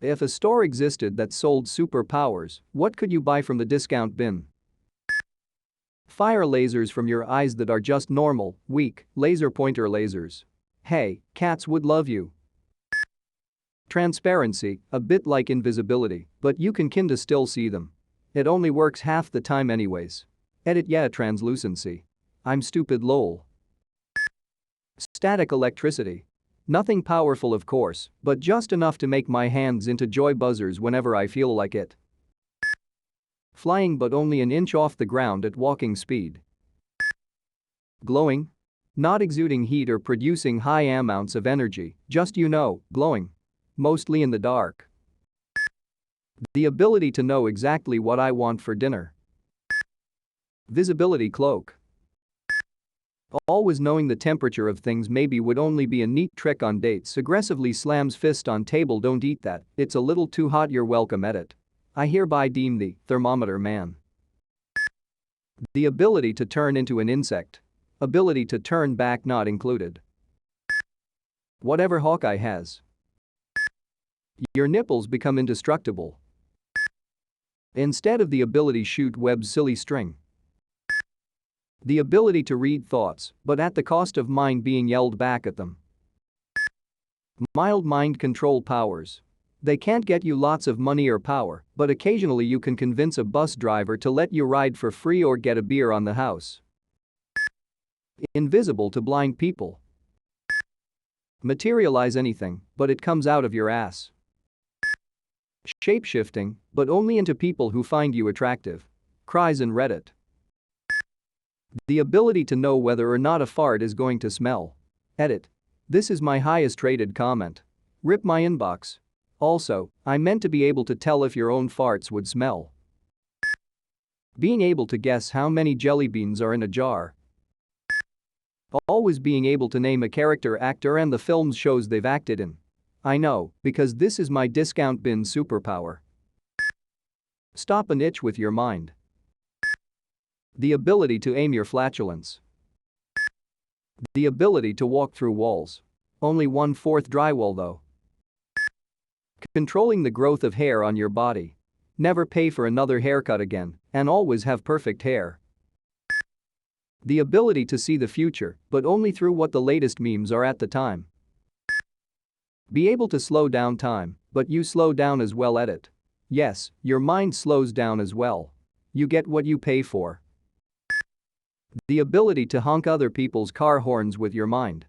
If a store existed that sold superpowers, what could you buy from the discount bin? Fire lasers from your eyes that are just normal, weak, laser pointer lasers. Hey, cats would love you. Transparency, a bit like invisibility, but you can kinda still see them. It only works half the time anyways. Edit yeah translucency. I'm stupid lol. Static electricity. Nothing powerful of course, but just enough to make my hands into joy buzzers whenever I feel like it. Flying but only an inch off the ground at walking speed. Glowing? Not exuding heat or producing high amounts of energy, just glowing. Mostly in the dark. The ability to know exactly what I want for dinner. Visibility cloak. Always knowing the temperature of things maybe would only be a neat trick on dates. Aggressively slams fist on table, don't eat that, it's a little too hot, you're welcome. Edit. I hereby deem the thermometer man. The ability to turn into an insect. Ability to turn back not included. Whatever Hawkeye has. Your nipples become indestructible. Instead of the ability shoot webs silly string. The ability to read thoughts, but at the cost of mind being yelled back at them. Mild mind control powers. They can't get you lots of money or power, but occasionally you can convince a bus driver to let you ride for free or get a beer on the house. Invisible to blind people. Materialize anything, but it comes out of your ass. Shape-shifting, but only into people who find you attractive. Cries in Reddit. The ability to know whether or not a fart is going to smell. Edit. This is my highest rated comment. Rip my inbox. Also, I meant to be able to tell if your own farts would smell. Being able to guess how many jelly beans are in a jar. Always being able to name a character, actor and the films shows they've acted in. I know, because this is my discount bin superpower. Stop an itch with your mind. The ability to aim your flatulence. The ability to walk through walls. Only 1/4 drywall though. Controlling the growth of hair on your body. Never pay for another haircut again and always have perfect hair. The ability to see the future, but only through what the latest memes are at the time. Be able to slow down time, but you slow down as well. Edit. Yes, your mind slows down as well. You get what you pay for. The ability to honk other people's car horns with your mind.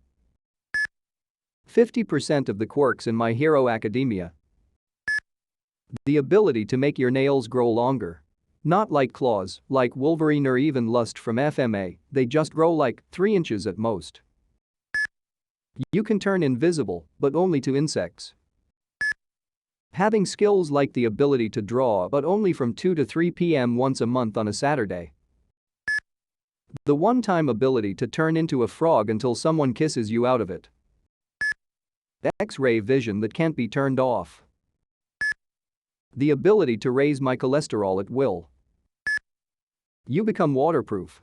50% of the quirks in My Hero Academia. The ability to make your nails grow longer. Not like claws, like Wolverine or even Lust from FMA, they just grow like 3 inches at most. You can turn invisible, but only to insects. Having skills like the ability to draw, but only from 2 to 3 p.m. once a month on a Saturday. The one-time ability to turn into a frog until someone kisses you out of it. X-ray vision that can't be turned off. The ability to raise my cholesterol at will. You become waterproof.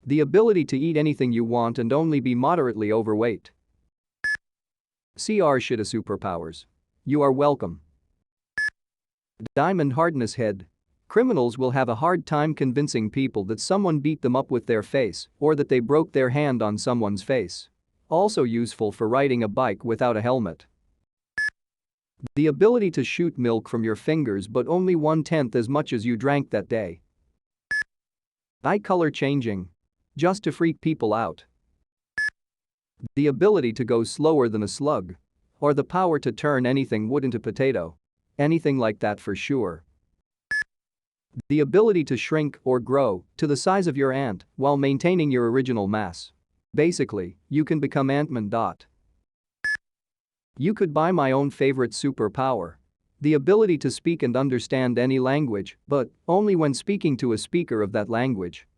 The ability to eat anything you want and only be moderately overweight. CR shit superpowers. You are welcome. Diamond hardness head. Criminals will have a hard time convincing people that someone beat them up with their face or that they broke their hand on someone's face. Also useful for riding a bike without a helmet. The ability to shoot milk from your fingers but only 1/10 as much as you drank that day. Eye color changing. Just to freak people out. The ability to go slower than a slug. Or the power to turn anything wood into potato. Anything like that for sure. The ability to shrink or grow to the size of your ant while maintaining your original mass. Basically, you can become Ant-Man. You could buy my own favorite superpower. The ability to speak and understand any language, but only when speaking to a speaker of that language.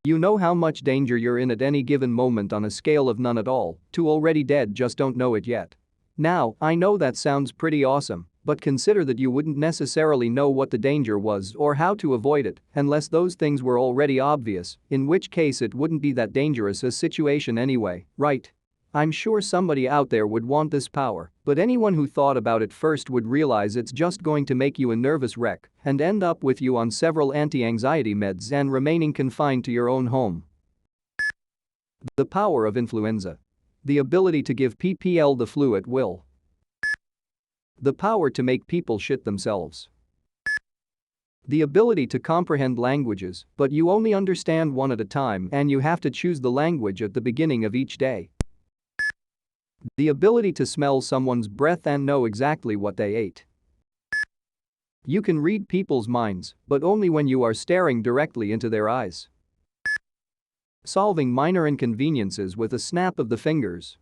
You know how much danger you're in at any given moment on a scale of none at all to already dead, just don't know it yet. Now, I know that sounds pretty awesome, but consider that you wouldn't necessarily know what the danger was or how to avoid it unless those things were already obvious, in which case it wouldn't be that dangerous a situation anyway, right? I'm sure somebody out there would want this power, but anyone who thought about it first would realize it's just going to make you a nervous wreck and end up with you on several anti-anxiety meds and remaining confined to your own home. The power of influenza. The ability to give PPL the flu at will. The power to make people shit themselves. The ability to comprehend languages, but you only understand one at a time and you have to choose the language at the beginning of each day. The ability to smell someone's breath and know exactly what they ate. You can read people's minds, but only when you are staring directly into their eyes. Solving minor inconveniences with a snap of the fingers.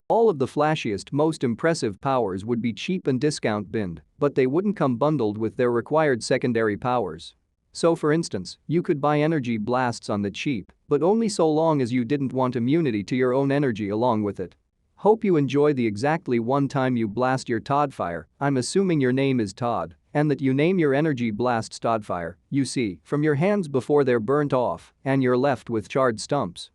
All of the flashiest, most impressive powers would be cheap and discount binned, but they wouldn't come bundled with their required secondary powers. So for instance, you could buy energy blasts on the cheap, but only so long as you didn't want immunity to your own energy along with it. Hope you enjoy the exactly one time you blast your Toddfire, I'm assuming your name is Todd, and that you name your energy blasts Toddfire, you see, from your hands before they're burnt off, and you're left with charred stumps.